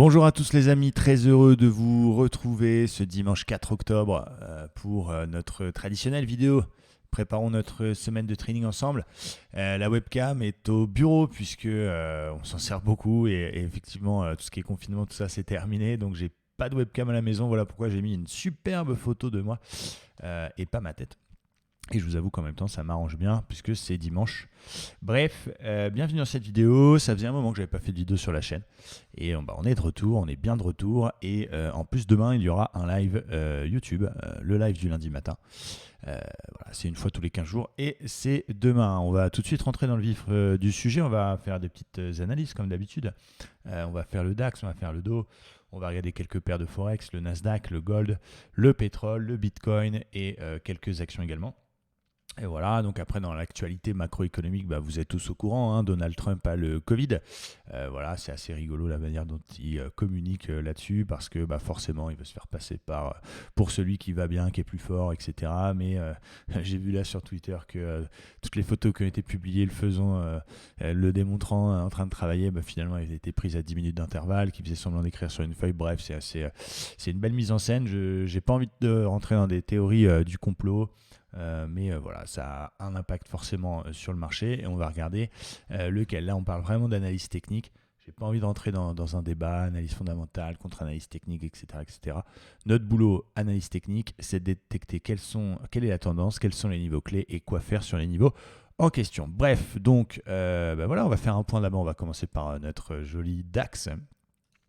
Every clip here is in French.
Bonjour à tous les amis, très heureux de vous retrouver ce dimanche 4 octobre pour notre traditionnelle vidéo. Préparons notre semaine de training ensemble. La webcam est au bureau puisque on s'en sert beaucoup et effectivement tout ce qui est confinement, tout ça c'est terminé. Donc j'ai pas de webcam à la maison, voilà pourquoi j'ai mis une superbe photo de moi et pas ma tête. Et je vous avoue qu'en même temps ça m'arrange bien puisque c'est dimanche. Bref, bienvenue dans cette vidéo. Ça faisait un moment que j'avais pas fait de vidéo sur la chaîne. Et on est de retour, on est bien de retour. Et en plus, demain, il y aura un live YouTube, le live du lundi matin. Voilà, c'est une fois tous les 15 jours. Et c'est demain. On va tout de suite rentrer dans le vif du sujet. On va faire des petites analyses comme d'habitude. On va faire le DAX, on va faire le DO. On va regarder quelques paires de Forex, le Nasdaq, le Gold, le pétrole, le Bitcoin et quelques actions également. Et voilà, donc après dans l'actualité macroéconomique, vous êtes tous au courant, hein, Donald Trump a le Covid. Voilà, c'est assez rigolo la manière dont il communique là-dessus parce que forcément il veut se faire passer pour celui qui va bien, qui est plus fort, etc. Mais j'ai vu là sur Twitter que toutes les photos qui ont été publiées le faisant, le démontrant en train de travailler, finalement elles étaient prises à 10 minutes d'intervalle, qui faisait semblant d'écrire sur une feuille. Bref, c'est une belle mise en scène. Je n'ai pas envie de rentrer dans des théories du complot. Mais voilà, ça a un impact forcément sur le marché et on va regarder lequel. Là, on parle vraiment d'analyse technique. J'ai pas envie d'entrer dans un débat, analyse fondamentale contre analyse technique, etc., etc. Notre boulot, analyse technique, c'est de détecter quelle est la tendance, quels sont les niveaux clés et quoi faire sur les niveaux en question. Bref, donc voilà, on va faire un point d'abord. On va commencer par notre joli DAX.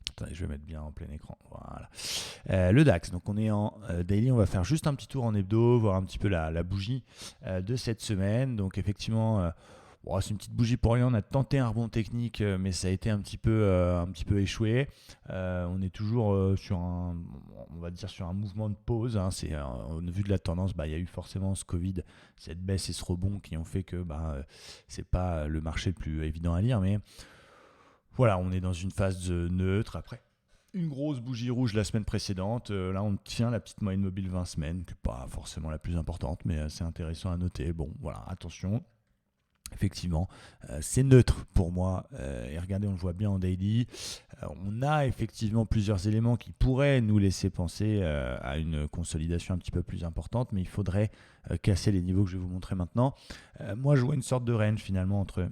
Attendez, je vais mettre bien en plein écran. Voilà. Le DAX, donc on est en daily, on va faire juste un petit tour en hebdo, voir un petit peu la bougie de cette semaine. Donc effectivement, c'est une petite bougie pour rien. On a tenté un rebond technique, mais ça a été un petit peu échoué. On est toujours on va dire sur un mouvement de pause. Hein. Au vu de la tendance, il y a eu forcément ce Covid, cette baisse et ce rebond qui ont fait que c'est pas le marché le plus évident à lire, mais voilà, on est dans une phase neutre. Après une grosse bougie rouge la semaine précédente, là on tient la petite moyenne mobile 20 semaines, qui n'est pas forcément la plus importante, mais c'est intéressant à noter. Bon, voilà, attention. Effectivement, c'est neutre pour moi. Et regardez, on le voit bien en daily. On a effectivement plusieurs éléments qui pourraient nous laisser penser à une consolidation un petit peu plus importante, mais il faudrait casser les niveaux que je vais vous montrer maintenant. Moi, je vois une sorte de range finalement entre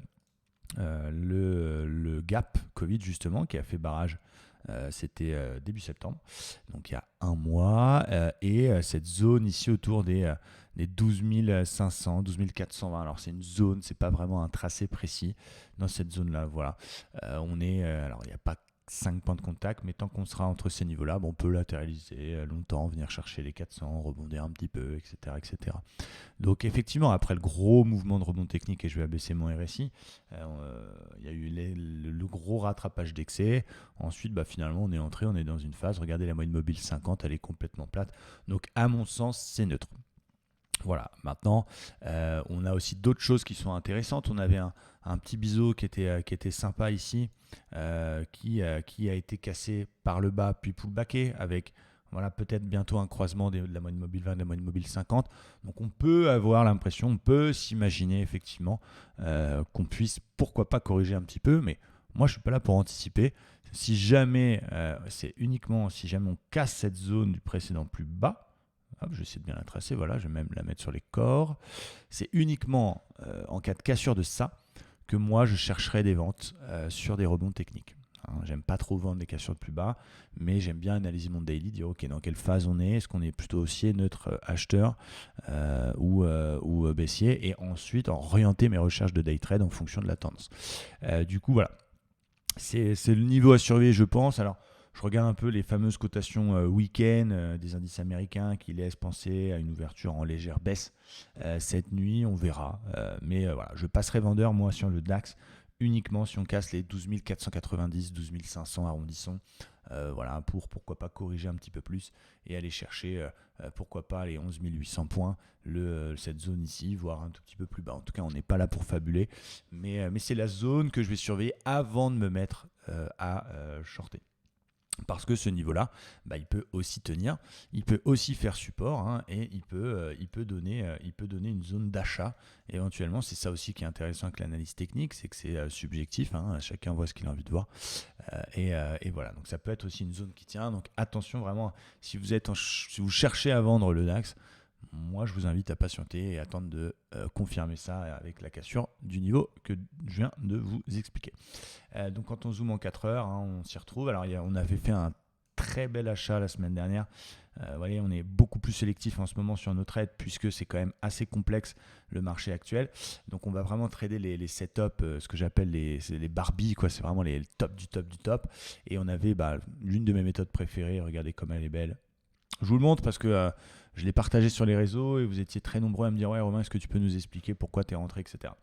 le gap Covid justement qui a fait barrage, c'était début septembre, donc il y a un mois, et cette zone ici autour des 12 500, 12 420. Alors c'est une zone, c'est pas vraiment un tracé précis dans cette zone là. Voilà, on est alors il n'y a pas 5 points de contact, mais tant qu'on sera entre ces niveaux-là, on peut latéraliser longtemps, venir chercher les 400, rebondir un petit peu, etc., etc. Donc effectivement, après le gros mouvement de rebond technique, et je vais abaisser mon RSI, il y a eu le gros rattrapage d'excès. Ensuite, finalement, on est dans une phase. Regardez la moyenne mobile 50, elle est complètement plate. Donc à mon sens, c'est neutre. Voilà, maintenant, on a aussi d'autres choses qui sont intéressantes. On avait un petit biseau qui était sympa ici, qui a été cassé par le bas, puis pullbacké avec peut-être bientôt un croisement de la moyenne mobile 20 et de la moyenne mobile 50. Donc on peut avoir l'impression, on peut s'imaginer effectivement qu'on puisse, pourquoi pas, corriger un petit peu, mais moi je ne suis pas là pour anticiper. Si jamais, c'est uniquement si jamais on casse cette zone du précédent plus bas. Hop, je vais essayer de bien la tracer, voilà, je vais même la mettre sur les corps. C'est uniquement en cas de cassure de ça que moi je chercherai des ventes sur des rebonds techniques. Hein, j'aime pas trop vendre des cassures de plus bas, mais j'aime bien analyser mon daily, dire ok, dans quelle phase on est, est-ce qu'on est plutôt haussier, neutre, acheteur ou baissier, et ensuite orienter mes recherches de day trade en fonction de la tendance. Du coup, voilà, c'est le niveau à surveiller, je pense. Alors, je regarde un peu les fameuses cotations week-end des indices américains qui laissent penser à une ouverture en légère baisse cette nuit, on verra. Mais voilà, je passerai vendeur, moi, sur le DAX, uniquement si on casse les 12 490, 12 500, arrondissons. Voilà, pourquoi pas corriger un petit peu plus et aller chercher, pourquoi pas, les 11 800 points, cette zone ici, voire un tout petit peu plus bas. En tout cas, on n'est pas là pour fabuler, mais c'est la zone que je vais surveiller avant de me mettre à shorter. Parce que ce niveau-là, il peut aussi tenir, il peut aussi faire support, hein, et il peut donner une zone d'achat. Éventuellement, c'est ça aussi qui est intéressant avec l'analyse technique, c'est que c'est subjectif, hein, chacun voit ce qu'il a envie de voir. Et voilà, donc ça peut être aussi une zone qui tient. Donc attention vraiment, si vous cherchez à vendre le DAX, moi je vous invite à patienter et attendre de confirmer ça avec la cassure du niveau que je viens de vous expliquer. Donc quand on zoome en 4 heures, hein, on s'y retrouve. Alors on avait fait un très bel achat la semaine dernière. Voyez, on est beaucoup plus sélectif en ce moment sur nos trades puisque c'est quand même assez complexe le marché actuel. Donc on va vraiment trader les setups, ce que j'appelle les Barbies, quoi. C'est vraiment les top du top du top. Et on avait l'une de mes méthodes préférées. Regardez comme elle est belle. Je vous le montre parce que je l'ai partagé sur les réseaux et vous étiez très nombreux à me dire ouais Romain, est-ce que tu peux nous expliquer pourquoi tu es rentré, etc.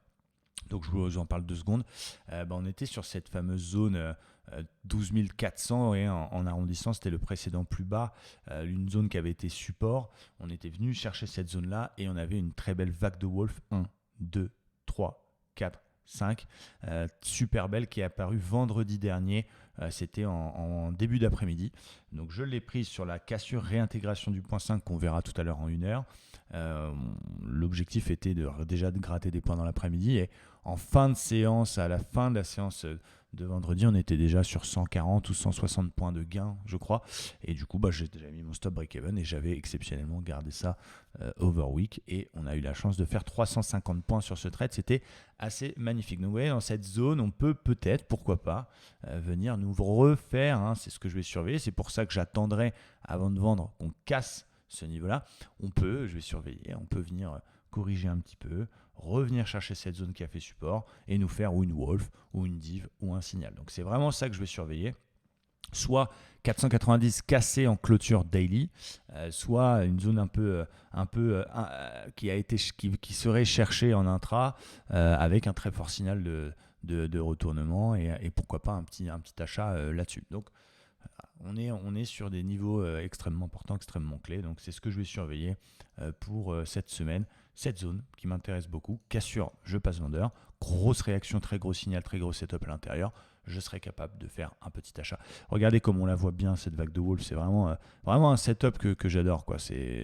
Donc je vous en parle 2 secondes. On était sur cette fameuse zone 12 400 et en arrondissant, c'était le précédent plus bas, une zone qui avait été support. On était venu chercher cette zone-là et on avait une très belle vague de Wolf. 1, 2, 3, 4, 5. Super belle qui est apparue vendredi dernier. C'était en début d'après-midi. Donc je l'ai prise sur la cassure réintégration du point 5 qu'on verra tout à l'heure en 1 heure. L'objectif était déjà de gratter des points dans l'après-midi et en fin de séance, à la fin de la séance de vendredi, on était déjà sur 140 ou 160 points de gain, je crois. Et du coup, j'ai déjà mis mon stop break-even et j'avais exceptionnellement gardé ça over week. Et on a eu la chance de faire 350 points sur ce trade. C'était assez magnifique. Donc vous voyez, dans cette zone, on peut peut-être, pourquoi pas, venir nous refaire. Hein, c'est ce que je vais surveiller. C'est pour ça que j'attendrai avant de vendre qu'on casse ce niveau-là. Je vais surveiller, on peut venir corriger un petit peu, revenir chercher cette zone qui a fait support et nous faire ou une Wolf, ou une Div, ou un signal. Donc c'est vraiment ça que je vais surveiller. Soit 490 cassé en clôture daily, soit une zone qui serait cherchée en intra avec un très fort signal de retournement et pourquoi pas un petit achat là-dessus. Donc on est sur des niveaux extrêmement importants, extrêmement clés. Donc c'est ce que je vais surveiller pour cette semaine. Cette zone qui m'intéresse beaucoup. Cassure, je passe vendeur. Grosse réaction, très gros signal, très gros setup à l'intérieur. Je serai capable de faire un petit achat. Regardez comme on la voit bien, cette vague de Wolf. C'est vraiment un setup que j'adore, quoi.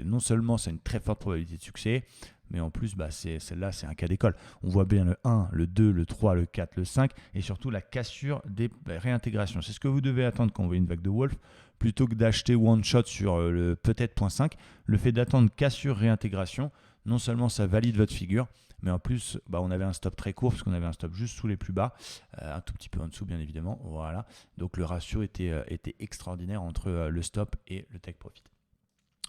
Non seulement c'est une très forte probabilité de succès, mais en plus, celle-là, c'est un cas d'école. On voit bien le 1, le 2, le 3, le 4, le 5 et surtout la cassure des réintégrations. C'est ce que vous devez attendre quand vous voyez une vague de Wolf. Plutôt que d'acheter one shot sur le peut-être 0.5, le fait d'attendre cassure, réintégration, non seulement ça valide votre figure, mais en plus, on avait un stop très court parce qu'on avait un stop juste sous les plus bas, un tout petit peu en dessous bien évidemment. Voilà. Donc le ratio était extraordinaire entre le stop et le take profit.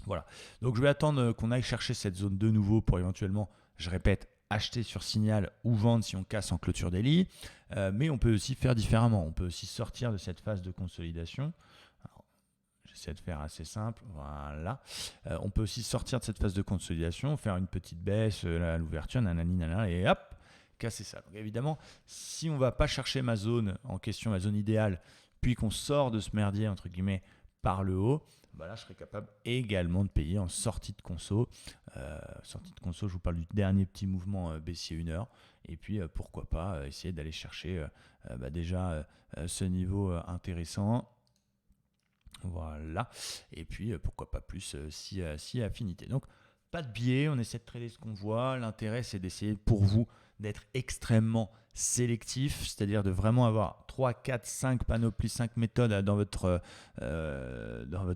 Voilà. Donc je vais attendre qu'on aille chercher cette zone de nouveau pour éventuellement, je répète, acheter sur signal ou vendre si on casse en clôture daily. Mais on peut aussi faire différemment. On peut aussi sortir de cette phase de consolidation. J'essaie de faire assez simple, voilà. On peut aussi sortir de cette phase de consolidation, faire une petite baisse à l'ouverture, nanana, et hop, casser ça. Donc évidemment, si on ne va pas chercher ma zone en question, ma zone idéale, puis qu'on sort de ce merdier, entre guillemets, par le haut, là, je serai capable également de payer en sortie de conso. Je vous parle du dernier petit mouvement baissier 1 heure. Et puis, pourquoi pas essayer d'aller chercher déjà ce niveau intéressant. Voilà, et puis pourquoi pas plus si affinité. Donc pas de biais, on essaie de trader ce qu'on voit. L'intérêt c'est d'essayer pour vous d'être extrêmement sélectif, c'est-à-dire de vraiment avoir 3, 4, 5 panoplies, 5 méthodes dans votre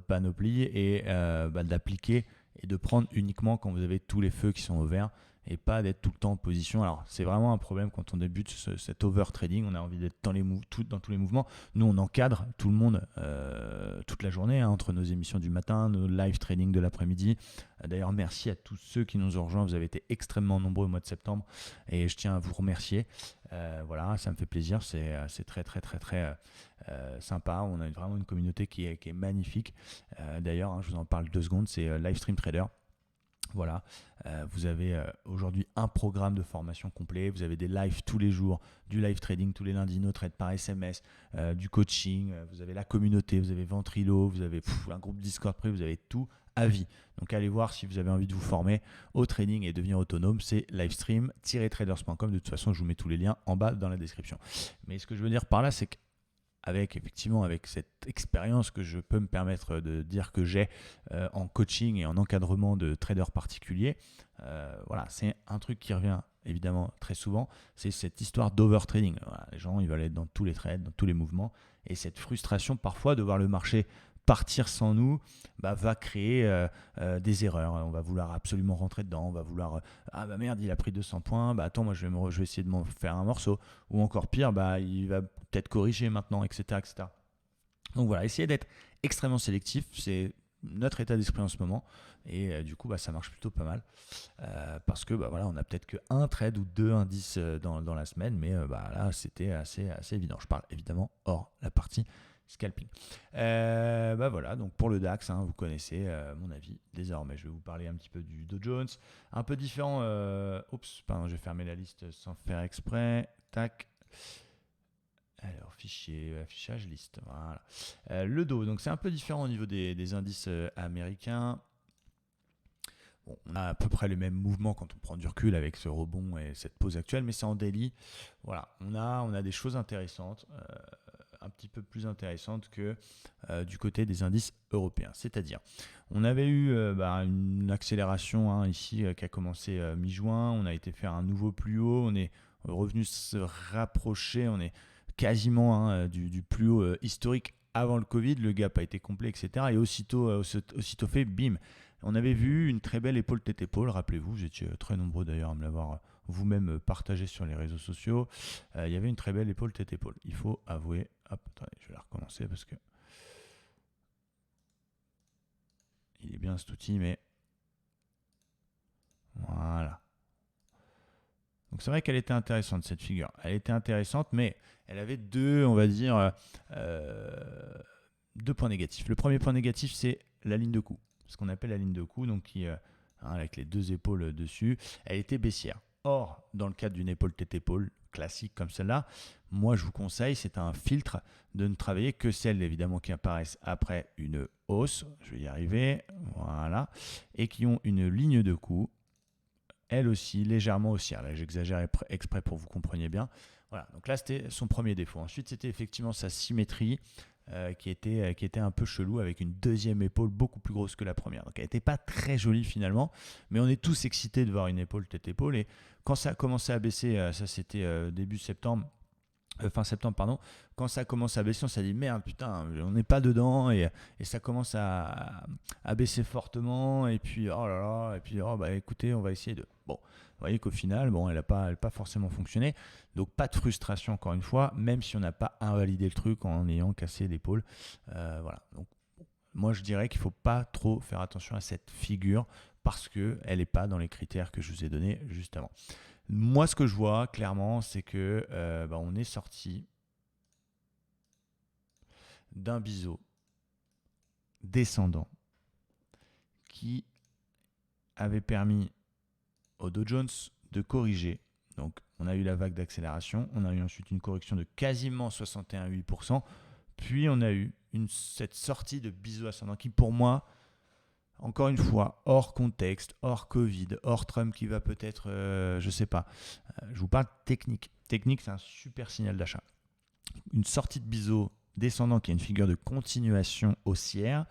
panoplie et d'appliquer et de prendre uniquement quand vous avez tous les feux qui sont au vert et pas d'être tout le temps en position. Alors, c'est vraiment un problème quand on débute cet over-trading. On a envie d'être dans tous les mouvements. Nous, on encadre tout le monde toute la journée, entre nos émissions du matin, nos live trading de l'après-midi. D'ailleurs, merci à tous ceux qui nous ont rejoints. Vous avez été extrêmement nombreux au mois de septembre et je tiens à vous remercier. Voilà, ça me fait plaisir. C'est très, très, très, très sympa. On a vraiment une communauté qui est magnifique. D'ailleurs, je vous en parle 2 secondes. C'est Livestream Trader. Voilà, vous avez aujourd'hui un programme de formation complet, vous avez des lives tous les jours, du live trading tous les lundis, nos trades par SMS, du coaching, vous avez la communauté, vous avez Ventrilo, vous avez un groupe Discord privé, vous avez tout à vie. Donc allez voir si vous avez envie de vous former au trading et devenir autonome, c'est livestream-traders.com. De toute façon, je vous mets tous les liens en bas dans la description. Mais ce que je veux dire par là, c'est que avec cette expérience que je peux me permettre de dire que j'ai en coaching et en encadrement de traders particuliers, voilà, c'est un truc qui revient évidemment très souvent, c'est cette histoire d'overtrading. Voilà, les gens, ils veulent être dans tous les trades, dans tous les mouvements, et cette frustration parfois de voir le marché partir sans nous va créer des erreurs. On va vouloir absolument rentrer dedans, on va vouloir ah bah merde, il a pris 200 points, bah attends, moi je vais essayer de m'en faire un morceau, ou encore pire, bah il va peut-être corriger maintenant, etc., etc. Donc voilà, essayer d'être extrêmement sélectif, c'est notre état d'esprit en ce moment, et du coup ça marche plutôt pas mal, parce que voilà, on a peut-être que un trade ou deux indices dans la semaine, mais là c'était assez évident. Je parle évidemment hors la partie scalping. Voilà, donc pour le DAX, vous connaissez mon avis désormais. Je vais vous parler un petit peu du Dow Jones, un peu différent. Je vais fermer la liste sans faire exprès. Tac. Alors, fichier, affichage, liste. Voilà. Le Dow, donc c'est un peu différent au niveau des indices américains. Bon, on a à peu près les mêmes mouvements quand on prend du recul avec ce rebond et cette pause actuelle, mais c'est en daily. Voilà, on a des choses intéressantes, un petit peu plus intéressantes que du côté des indices européens. C'est-à-dire, on avait eu une accélération ici qui a commencé mi-juin, on a été faire un nouveau plus haut, on est revenu se rapprocher, on est quasiment du plus haut historique avant le Covid, le gap a été complet, etc. Et aussitôt fait, bim. On avait vu une très belle épaule tête épaule, rappelez-vous, vous étiez très nombreux d'ailleurs à me l'avoir vous-même partagé sur les réseaux sociaux. Il y avait une très belle épaule tête épaule. Il faut avouer, attendez, je vais la recommencer parce que il est bien cet outil, mais voilà. Donc c'est vrai qu'elle était intéressante cette figure. Elle était intéressante, mais elle avait deux points négatifs. Le premier point négatif, c'est la ligne de coup. Ce qu'on appelle la ligne de coup, donc avec les deux épaules dessus, elle était baissière. Or, dans le cadre d'une épaule tête-épaule classique comme celle-là, moi je vous conseille, c'est un filtre de ne travailler que celles évidemment qui apparaissent après une hausse, je vais y arriver, voilà, et qui ont une ligne de coup, elle aussi légèrement haussière. Là j'exagère exprès pour que vous compreniez bien. Voilà, donc là c'était son premier défaut. Ensuite c'était effectivement sa symétrie, qui était un peu chelou avec une deuxième épaule beaucoup plus grosse que la première. Donc elle n'était pas très jolie finalement, mais on est tous excités de voir une épaule tête-épaule. Et quand ça a commencé à baisser, ça c'était début septembre, fin septembre, pardon, quand ça commence à baisser, on s'est dit merde, putain, on n'est pas dedans et ça commence à baisser fortement. Et puis, oh là là, et puis, écoutez, on va essayer de. Bon, vous voyez qu'au final, elle n'a pas forcément fonctionné. Donc, pas de frustration, encore une fois, même si on n'a pas invalidé le truc en ayant cassé l'épaule. Voilà. Donc, moi, je dirais qu'il ne faut pas trop faire attention à cette figure parce qu'elle n'est pas dans les critères que je vous ai donnés juste avant. Moi, ce que je vois clairement, c'est que on est sorti d'un biseau descendant qui avait permis au Dow Jones de corriger. Donc, on a eu la vague d'accélération, on a eu ensuite une correction de quasiment 61,8%, puis on a eu cette sortie de biseau ascendant qui, pour moi, encore une fois, hors contexte, hors Covid, hors Trump qui va peut-être, je ne sais pas. Je vous parle technique. Technique, c'est un super signal d'achat. Une sortie de biseau descendant qui est une figure de continuation haussière,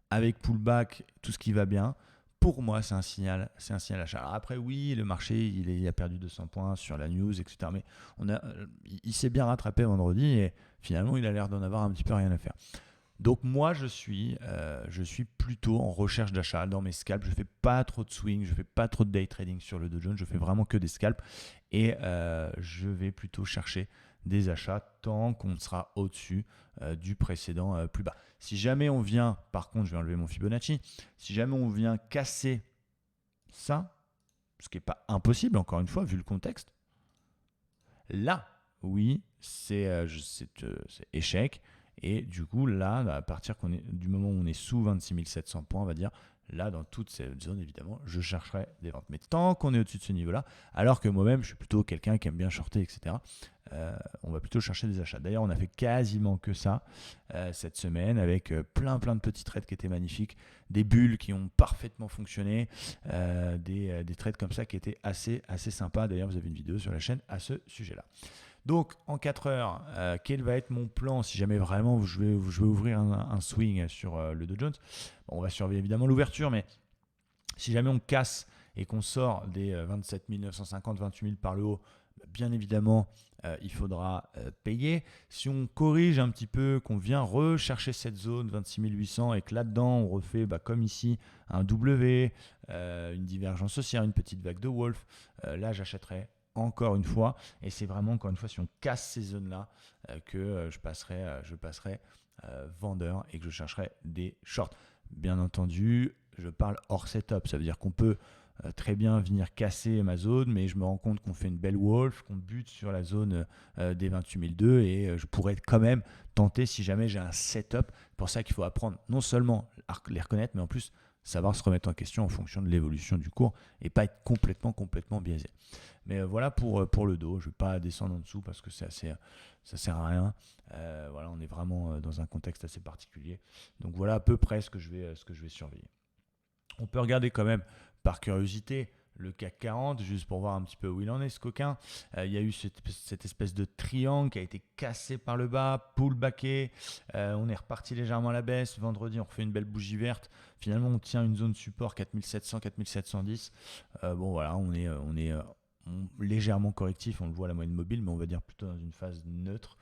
avec pullback, tout ce qui va bien. Pour moi, c'est un signal d'achat. Alors après, oui, le marché, il a perdu 200 points sur la news, etc. Mais il s'est bien rattrapé vendredi et finalement, il a l'air d'en avoir un petit peu rien à faire. Donc moi, je suis plutôt en recherche d'achat dans mes scalps. Je ne fais pas trop de swing, je ne fais pas trop de day trading sur le Dow Jones. Je fais vraiment que des scalps et je vais plutôt chercher des achats tant qu'on sera au-dessus du précédent plus bas. Si jamais on vient, par contre, je vais enlever mon Fibonacci, si jamais on vient casser ça, ce qui n'est pas impossible, encore une fois, vu le contexte, là, oui, c'est échec. Et du coup, là, à partir du moment où on est sous 26 700 points, on va dire, là, dans toute cette zone, évidemment, je chercherai des ventes. Mais tant qu'on est au-dessus de ce niveau-là, alors que moi-même, je suis plutôt quelqu'un qui aime bien shorter, etc., on va plutôt chercher des achats. D'ailleurs, on a fait quasiment que ça cette semaine, avec plein de petits trades qui étaient magnifiques, des bulles qui ont parfaitement fonctionné, des trades comme ça qui étaient assez sympas. D'ailleurs, vous avez une vidéo sur la chaîne à ce sujet-là. Donc en 4 heures, quel va être mon plan si jamais vraiment je vais ouvrir un swing sur le Dow Jones? Bon, on va surveiller évidemment l'ouverture, mais si jamais on casse et qu'on sort des 27 950, 28 000 par le haut, bien évidemment, il faudra payer. Si on corrige un petit peu, qu'on vient rechercher cette zone 26 800 et que là-dedans, on refait comme ici un W, une divergence haussière, une petite vague de Wolf, là, j'achèterai encore une fois. Et c'est vraiment, encore une fois, si on casse ces zones-là, que je passerai vendeur et que je chercherai des shorts. Bien entendu, je parle hors setup. Ça veut dire qu'on peut très bien venir casser ma zone, mais je me rends compte qu'on fait une belle wolf, qu'on bute sur la zone des 28 002 et je pourrais quand même tenter si jamais j'ai un setup. C'est pour ça qu'il faut apprendre non seulement à les reconnaître, mais en plus savoir se remettre en question en fonction de l'évolution du cours et pas être complètement biaisé. Mais voilà pour le dos. Je ne vais pas descendre en dessous parce que ça sert à rien. Voilà, on est vraiment dans un contexte assez particulier. Donc voilà à peu près ce que je vais surveiller. On peut regarder quand même par curiosité le CAC 40, juste pour voir un petit peu où il en est, ce coquin. Il y a eu cette espèce de triangle qui a été cassé par le bas, pullbacké. On est reparti légèrement à la baisse. Vendredi, on refait une belle bougie verte. Finalement, on tient une zone support 4700, 4710. Bon, voilà, on est légèrement correctif. On le voit à la moyenne mobile, mais on va dire plutôt dans une phase neutre,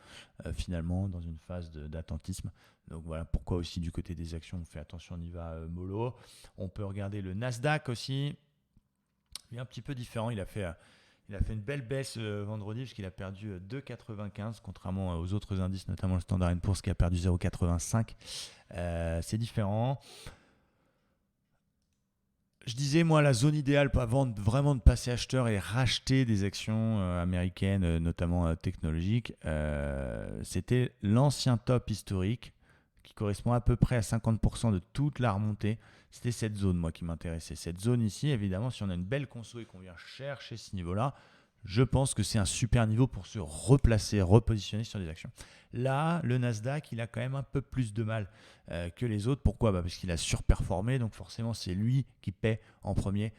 finalement, dans une phase d'attentisme. Donc voilà pourquoi aussi du côté des actions, on fait attention, on y va mollo. On peut regarder le Nasdaq aussi. Il est un petit peu différent. Il a fait une belle baisse vendredi puisqu'il a perdu 2,95 contrairement aux autres indices, notamment le Standard & Poor's qui a perdu 0,85. C'est différent. Je disais, moi, la zone idéale avant vraiment de passer acheteur et racheter des actions américaines, notamment technologiques, c'était l'ancien top historique qui correspond à peu près à 50% de toute la remontée. C'était cette zone, moi, qui m'intéressait. Cette zone ici, évidemment, si on a une belle conso et qu'on vient chercher ce niveau-là, je pense que c'est un super niveau pour se replacer, repositionner sur des actions. Là, le Nasdaq, il a quand même un peu plus de mal que les autres. Pourquoi ? Parce qu'il a surperformé, donc forcément, c'est lui qui paie en premier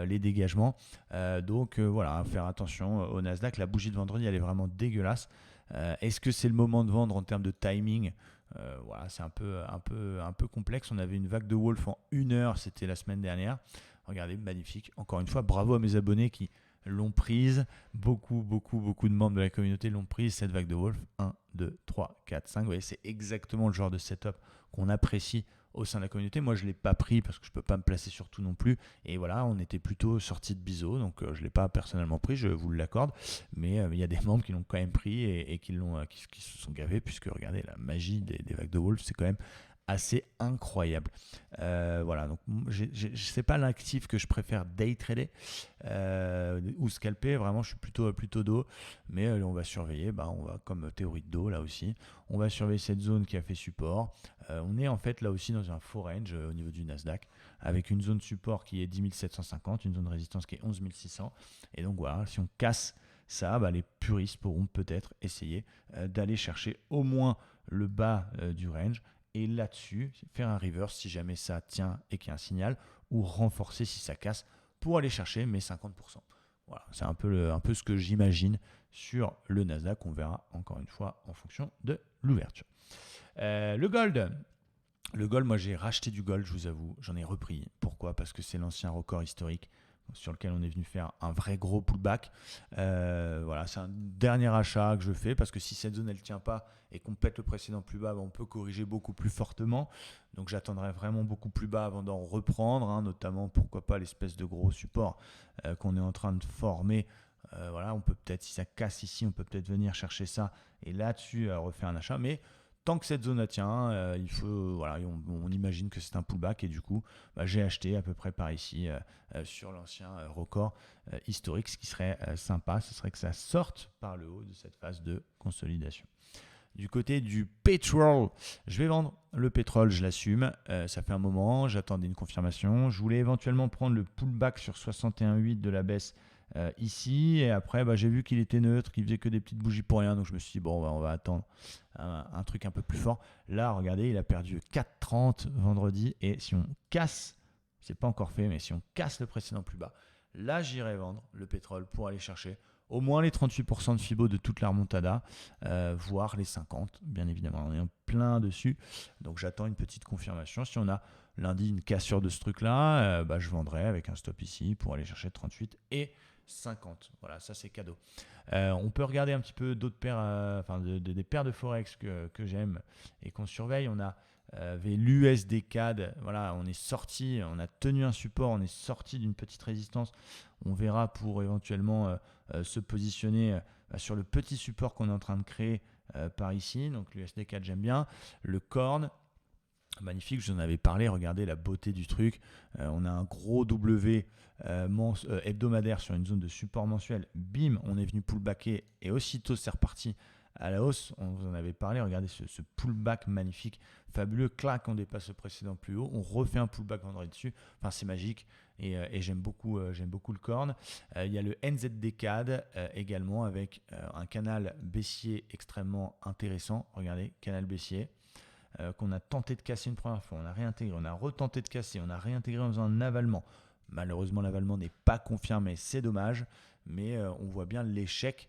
les dégagements. Donc voilà, faire attention au Nasdaq. La bougie de vendredi, elle est vraiment dégueulasse. Est-ce que c'est le moment de vendre en termes de timing ? Voilà, c'est un peu complexe. On avait une vague de Wolf en 1 heure, c'était la semaine dernière. Regardez, magnifique. Encore une fois, bravo à mes abonnés qui l'ont prise. Beaucoup de membres de la communauté l'ont prise, cette vague de Wolf. 1, 2, 3, 4, 5. Vous voyez, c'est exactement le genre de setup qu'on apprécie au sein de la communauté. Moi, je ne l'ai pas pris parce que je ne peux pas me placer sur tout non plus. Et voilà, on était plutôt sorti de biseau, donc je ne l'ai pas personnellement pris, je vous l'accorde. Mais il y a des membres qui l'ont quand même pris et qui se sont gavés, puisque regardez, la magie des vagues de Wolf, c'est quand même assez incroyable. Voilà, donc je ne sais pas l'actif que je préfère day trader ou scalper. Vraiment, je suis plutôt dos, mais on va surveiller. On va comme théorie de dos là aussi. On va surveiller cette zone qui a fait support. On est en fait là aussi dans un faux range au niveau du Nasdaq, avec une zone support qui est 10 750, une zone de résistance qui est 11 600. Et donc voilà, si on casse ça, les puristes pourront peut-être essayer d'aller chercher au moins le bas du range. Et là-dessus, faire un reverse si jamais ça tient et qu'il y a un signal, ou renforcer si ça casse pour aller chercher mes 50%. Voilà, c'est un peu ce que j'imagine sur le Nasdaq. On verra encore une fois en fonction de l'ouverture. Le gold. Le gold, moi j'ai racheté du gold, je vous avoue. J'en ai repris. Pourquoi ? Parce que c'est l'ancien record historique sur lequel on est venu faire un vrai gros pullback. Voilà, c'est un dernier achat que je fais parce que si cette zone elle tient pas et qu'on pète le précédent plus bas, on peut corriger beaucoup plus fortement. Donc j'attendrai vraiment beaucoup plus bas avant d'en reprendre, notamment pourquoi pas l'espèce de gros support qu'on est en train de former. Voilà, on peut peut-être, si ça casse ici, on peut peut-être venir chercher ça et là-dessus refaire un achat. Mais tant que cette zone tient, il faut, voilà, on imagine que c'est un pullback et du coup, j'ai acheté à peu près par ici sur l'ancien record historique. Ce qui serait sympa, ce serait que ça sorte par le haut de cette phase de consolidation. Du côté du pétrole, je vais vendre le pétrole, je l'assume. Ça fait un moment, j'attendais une confirmation. Je voulais éventuellement prendre le pullback sur 61,8 de la baisse ici. Et après, j'ai vu qu'il était neutre, qu'il faisait que des petites bougies pour rien. Donc je me suis dit, bon, on va attendre un truc un peu plus fort. Là, regardez, il a perdu 4,30 vendredi. Et si on casse, c'est pas encore fait, mais si on casse le précédent plus bas, là, j'irai vendre le pétrole pour aller chercher au moins les 38% de Fibo de toute la remontada, voire les 50, bien évidemment. On est en plein dessus, donc j'attends une petite confirmation. Si on a lundi une cassure de ce truc-là, je vendrai avec un stop ici pour aller chercher 38 et 50. Voilà, ça c'est cadeau. On peut regarder un petit peu d'autres paires, des paires de Forex que j'aime et qu'on surveille. On a l'USD CAD, voilà, on est sorti, on a tenu un support, on est sorti d'une petite résistance. On verra pour éventuellement se positionner sur le petit support qu'on est en train de créer par ici. Donc l'USD CAD, j'aime bien. Le Corn, magnifique, je vous en avais parlé, regardez la beauté du truc. On a un gros W hebdomadaire sur une zone de support mensuel. Bim, on est venu pullbacker et aussitôt c'est reparti à la hausse. On vous en avait parlé, regardez ce pullback magnifique, fabuleux. Clac, on dépasse le précédent plus haut. On refait un pullback vendredi dessus. Enfin, c'est magique et j'aime beaucoup le corn. Il y a le NZD-CAD également avec un canal baissier extrêmement intéressant. Regardez, canal baissier. Qu'on a tenté de casser une première fois, on a réintégré, on a retenté de casser, on a réintégré en faisant un avalement. Malheureusement, l'avalement n'est pas confirmé, c'est dommage, mais on voit bien l'échec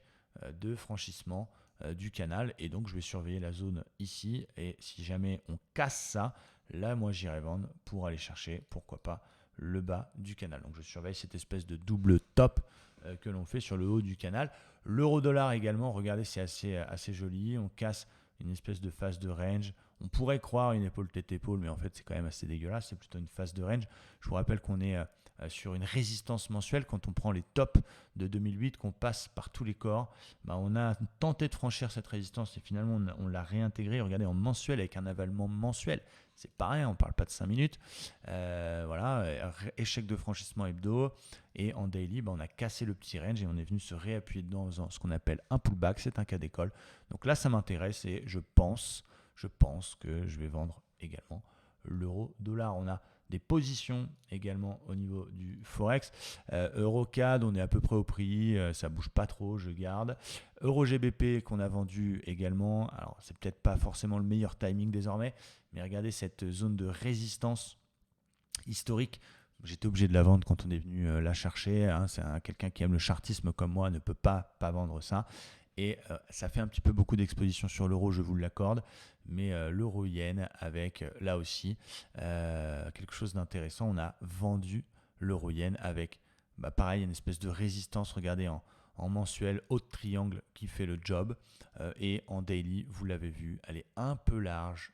de franchissement du canal, et donc je vais surveiller la zone ici, et si jamais on casse ça, là moi j'irai vendre pour aller chercher, pourquoi pas, le bas du canal. Donc je surveille cette espèce de double top que l'on fait sur le haut du canal. L'euro-dollar également, regardez, c'est assez joli, on casse une espèce de phase de range. On pourrait croire une épaule tête-épaule, mais en fait c'est quand même assez dégueulasse, c'est plutôt une phase de range. Je vous rappelle qu'on est sur une résistance mensuelle. Quand on prend les tops de 2008, qu'on passe par tous les corps, on a tenté de franchir cette résistance et finalement on l'a réintégrée. Regardez, en mensuel avec un avalement mensuel, c'est pareil, on ne parle pas de 5 minutes. Voilà, échec de franchissement hebdo, et en daily, on a cassé le petit range et on est venu se réappuyer dedans en faisant ce qu'on appelle un pullback. C'est un cas d'école. Donc là ça m'intéresse et je pense que je vais vendre également l'euro-dollar. On a des positions également au niveau du Forex. Eurocad, on est à peu près au prix, ça bouge pas trop, je garde. Euro-GBP qu'on a vendu également. Alors, c'est peut-être pas forcément le meilleur timing désormais, mais regardez cette zone de résistance historique. J'étais obligé de la vendre quand on est venu la chercher. C'est quelqu'un qui aime le chartisme comme moi ne peut pas vendre ça. Et ça fait un petit peu beaucoup d'exposition sur l'euro, je vous l'accorde, mais l'euro-yen avec là aussi quelque chose d'intéressant. On a vendu l'euro-yen avec pareil une espèce de résistance, regardez en mensuel, haut de triangle qui fait le job, et en daily, vous l'avez vu, elle est un peu large,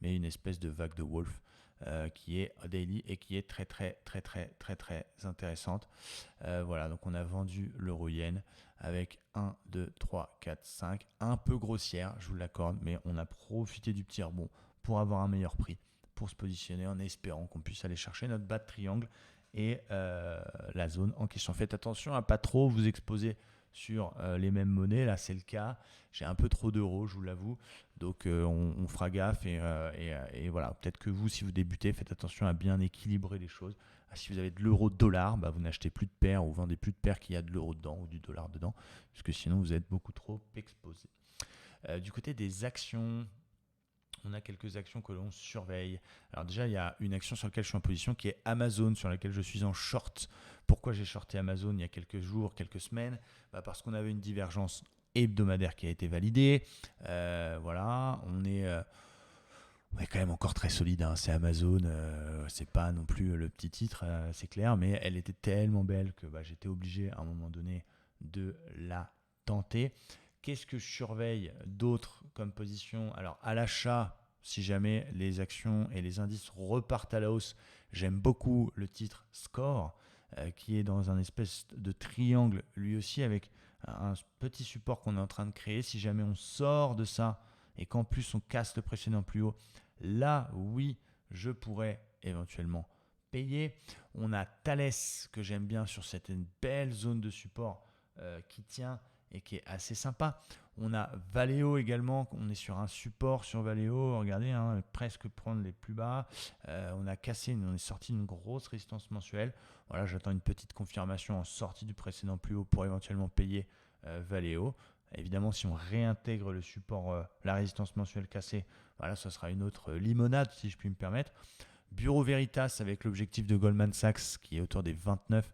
mais une espèce de vague de Wolf. Qui est daily et qui est très intéressante. Voilà, donc on a vendu l'euro-yen avec 1, 2, 3, 4, 5, un peu grossière, je vous l'accorde, mais on a profité du petit rebond pour avoir un meilleur prix, pour se positionner en espérant qu'on puisse aller chercher notre bas de triangle et la zone en question. Faites attention à pas trop vous exposer sur les mêmes monnaies, là c'est le cas, j'ai un peu trop d'euros, je vous l'avoue, donc on fera gaffe et voilà, peut-être que vous, si vous débutez, faites attention à bien équilibrer les choses. Si vous avez de l'euro-dollar, vous n'achetez plus de paires ou vendez plus de paires qui a de l'euro dedans ou du dollar dedans, parce que sinon vous êtes beaucoup trop exposé. Du côté des actions, on a quelques actions que l'on surveille. Alors déjà, il y a une action sur laquelle je suis en position qui est Amazon, sur laquelle je suis en short. Pourquoi j'ai shorté Amazon il y a quelques jours, quelques semaines ? Parce qu'on avait une divergence hebdomadaire qui a été validée. Voilà, on est quand même encore très solide. C'est Amazon, c'est pas non plus le petit titre, c'est clair, mais elle était tellement belle que j'étais obligé à un moment donné de la tenter. Qu'est-ce que je surveille d'autre comme position ? Alors, à l'achat, si jamais les actions et les indices repartent à la hausse, j'aime beaucoup le titre Score, qui est dans un espèce de triangle, lui aussi, avec un petit support qu'on est en train de créer. Si jamais on sort de ça et qu'en plus on casse le précédent plus haut, là, oui, je pourrais éventuellement payer. On a Thales, que j'aime bien sur cette belle zone de support qui tient et qui est assez sympa. On a Valeo également, on est sur un support sur Valeo, regardez, presque prendre les plus bas. On a cassé, on est sorti d'une grosse résistance mensuelle. Voilà, j'attends une petite confirmation en sortie du précédent plus haut pour éventuellement payer Valeo. Évidemment, si on réintègre le support, la résistance mensuelle cassée, voilà, ce sera une autre limonade, si je puis me permettre. Bureau Veritas avec l'objectif de Goldman Sachs qui est autour des 29.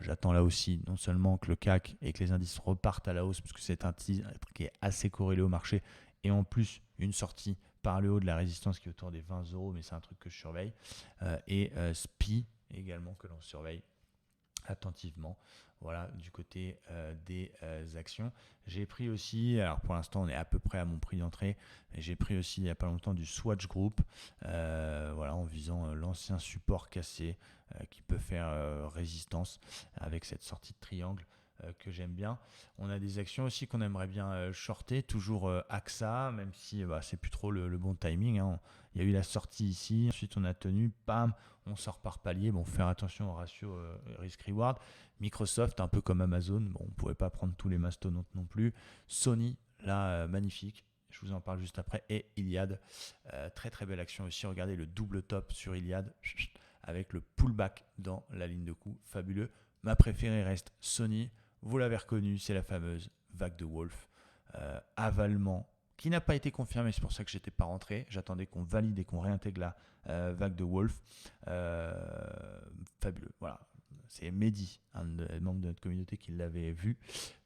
j'attends là aussi non seulement que le CAC et que les indices repartent à la hausse, parce que c'est un titre qui est assez corrélé au marché, et en plus une sortie par le haut de la résistance qui est autour des 20 euros, mais c'est un truc que je surveille, et SPI également que l'on surveille attentivement. Voilà, du côté des actions. J'ai pris aussi, alors pour l'instant on est à peu près à mon prix d'entrée, j'ai pris aussi il n'y a pas longtemps du Swatch Group, voilà, en visant l'ancien support cassé qui peut faire résistance avec cette sortie de triangle que j'aime bien. On a des actions aussi qu'on aimerait bien shorter, toujours AXA, même si c'est plus trop le bon timing, hein. Il y a eu la sortie ici, ensuite on a tenu, bam, on sort par palier. Bon, faire attention au ratio risk-reward. Microsoft, un peu comme Amazon, bon, on ne pouvait pas prendre tous les mastodontes non plus. Sony, là, magnifique. Je vous en parle juste après. Et Iliad, très très belle action aussi. Regardez le double top sur Iliad avec le pullback dans la ligne de coup. Fabuleux. Ma préférée reste Sony. Vous l'avez reconnue, c'est la fameuse vague de Wolf. Avalement qui n'a pas été confirmé, c'est pour ça que je n'étais pas rentré. J'attendais qu'on valide et qu'on réintègre la vague de Wolf. Fabuleux, voilà. C'est Mehdi, un des membres de notre communauté qui l'avait vu.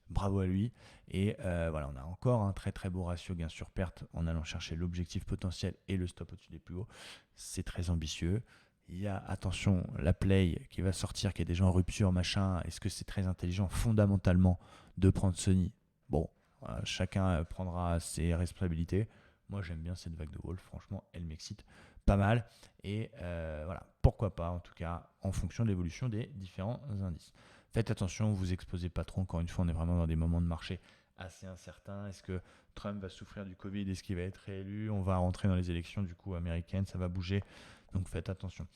Bravo à lui. Et voilà, on a encore un très très beau ratio gain sur perte en allant chercher l'objectif potentiel et le stop au-dessus des plus hauts. C'est très ambitieux. Il y a, attention, la play qui va sortir, qui est déjà en rupture, machin. Est-ce que c'est très intelligent fondamentalement de prendre Sony? Bon, chacun prendra ses responsabilités. Moi, j'aime bien cette vague de Wolf. Franchement, elle m'excite pas mal. Et voilà, pourquoi pas, en tout cas, en fonction de l'évolution des différents indices. Faites attention, vous exposez pas trop. Encore une fois, on est vraiment dans des moments de marché assez incertains. Est-ce que Trump va souffrir du Covid? Est-ce qu'il va être réélu? On va rentrer dans les élections du coup américaines. Ça va bouger. Donc, faites attention.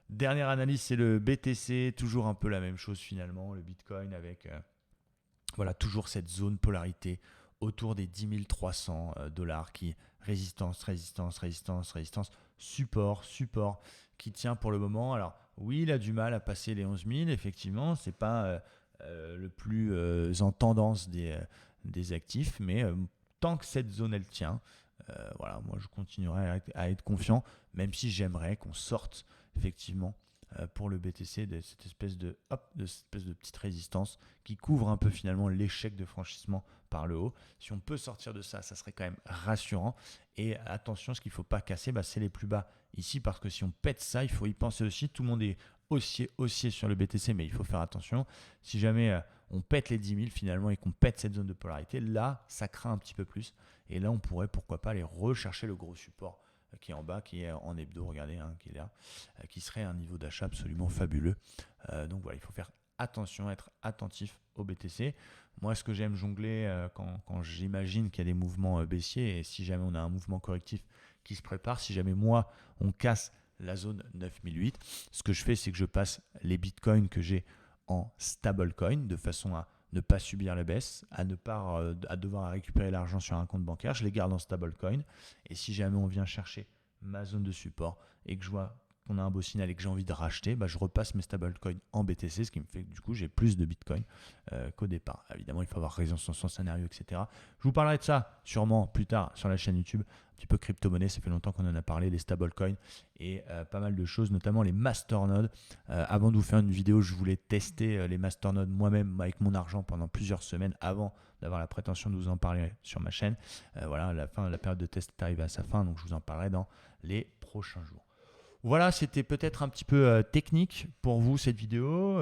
Dernière analyse, c'est le BTC. Toujours un peu la même chose finalement. Le Bitcoin avec... voilà, toujours cette zone polarité autour des 10 300 dollars qui résistance, support, qui tient pour le moment. Alors oui, il a du mal à passer les 11 000, effectivement, c'est pas le plus en tendance des actifs, mais tant que cette zone elle tient, voilà, moi je continuerai à être confiant, même si j'aimerais qu'on sorte effectivement pour le BTC de cette espèce de petite résistance qui couvre un peu finalement l'échec de franchissement par le haut. Si on peut sortir de ça, ça serait quand même rassurant. Et attention, ce qu'il ne faut pas casser, c'est les plus bas ici, parce que si on pète ça, il faut y penser aussi. Tout le monde est haussier sur le BTC, mais il faut faire attention. Si jamais on pète les 10 000 finalement et qu'on pète cette zone de polarité, là, ça craint un petit peu plus. Et là, on pourrait, pourquoi pas, aller rechercher le gros support qui est en bas, qui est en hebdo, regardez, hein, qui est là, qui serait un niveau d'achat absolument fabuleux. Donc voilà, il faut faire attention, être attentif au BTC. Moi, ce que j'aime jongler quand j'imagine qu'il y a des mouvements baissiers, et si jamais on a un mouvement correctif qui se prépare, si jamais moi, on casse la zone 9008, ce que je fais, c'est que je passe les bitcoins que j'ai en stablecoin, de façon à ne pas subir la baisse, à ne pas à devoir récupérer l'argent sur un compte bancaire. Je les garde en stablecoin. Et si jamais on vient chercher ma zone de support et que je vois qu'on a un beau signal et que j'ai envie de racheter, je repasse mes stablecoins en BTC, ce qui me fait que du coup j'ai plus de Bitcoin qu'au départ. Évidemment, il faut avoir raison sur son scénario, etc. Je vous parlerai de ça sûrement plus tard sur la chaîne YouTube. Un petit peu crypto-monnaie, ça fait longtemps qu'on en a parlé, les stablecoins et pas mal de choses, notamment les masternodes. Avant de vous faire une vidéo, je voulais tester les masternodes moi-même avec mon argent pendant plusieurs semaines avant d'avoir la prétention de vous en parler sur ma chaîne. Voilà, la période de test est arrivée à sa fin, donc je vous en parlerai dans les prochains jours. Voilà, c'était peut-être un petit peu technique pour vous cette vidéo,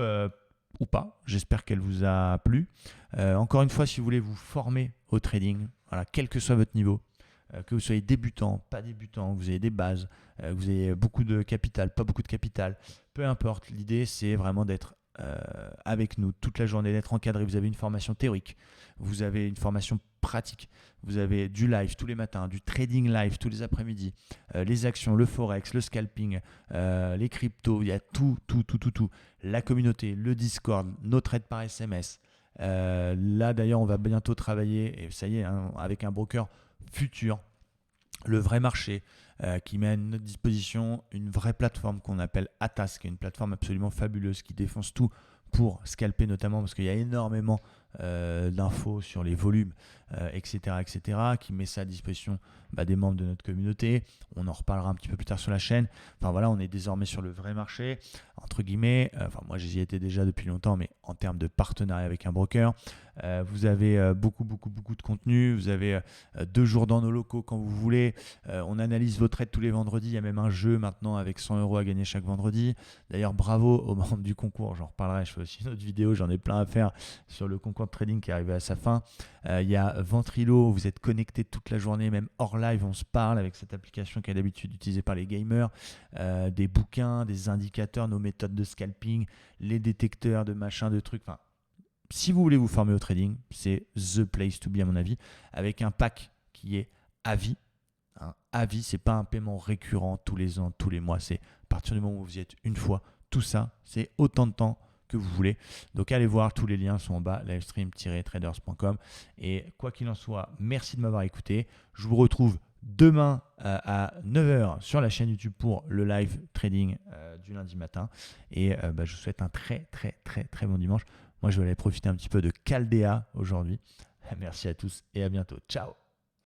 ou pas. J'espère qu'elle vous a plu. Encore une fois, si vous voulez vous former au trading, voilà, quel que soit votre niveau, que vous soyez débutant, pas débutant, que vous ayez des bases, que vous ayez beaucoup de capital, pas beaucoup de capital, peu importe. L'idée, c'est vraiment d'être avec nous toute la journée, d'être encadré. Vous avez une formation théorique, vous avez une formation pratique, vous avez du live tous les matins, du trading live tous les après-midi, les actions, le forex, le scalping, les cryptos, il y a tout. La communauté, le Discord, nos trades par SMS. Là d'ailleurs, on va bientôt travailler, et ça y est, hein, avec un broker futur, le vrai marché, qui met à notre disposition une vraie plateforme qu'on appelle Atas, qui est une plateforme absolument fabuleuse qui défonce tout pour scalper, notamment parce qu'il y a énormément d'infos sur les volumes, etc., qui met ça à disposition des membres de notre communauté. On en reparlera un petit peu plus tard sur la chaîne. Enfin voilà, on est désormais sur le vrai marché, entre guillemets. Moi, j'y étais déjà depuis longtemps, mais en termes de partenariat avec un broker. Vous avez beaucoup de contenu. Vous avez 2 jours dans nos locaux quand vous voulez. On analyse vos trades tous les vendredis. Il y a même un jeu maintenant avec 100 € à gagner chaque vendredi. D'ailleurs, bravo aux membres du concours. J'en reparlerai. Je fais aussi une autre vidéo. J'en ai plein à faire sur le concours de trading qui est arrivé à sa fin. Il y a Ventrilo. Vous êtes connectés toute la journée, même hors live. On se parle avec cette application qui est d'habitude utilisée par les gamers. Des bouquins, des indicateurs, nos méthodes de scalping, les détecteurs de machin, de trucs. Enfin, si vous voulez vous former au trading, c'est the place to be à mon avis, avec un pack qui est à vie. À vie, c'est pas un paiement récurrent tous les ans, tous les mois. C'est à partir du moment où vous y êtes une fois. Tout ça, c'est autant de temps que vous voulez. Donc allez voir, tous les liens sont en bas, livestream-traders.com. Et quoi qu'il en soit, merci de m'avoir écouté. Je vous retrouve demain à 9h sur la chaîne YouTube pour le live trading du lundi matin. Et je vous souhaite un très bon dimanche. Moi, je vais aller profiter un petit peu de Caldea aujourd'hui. Merci à tous et à bientôt. Ciao.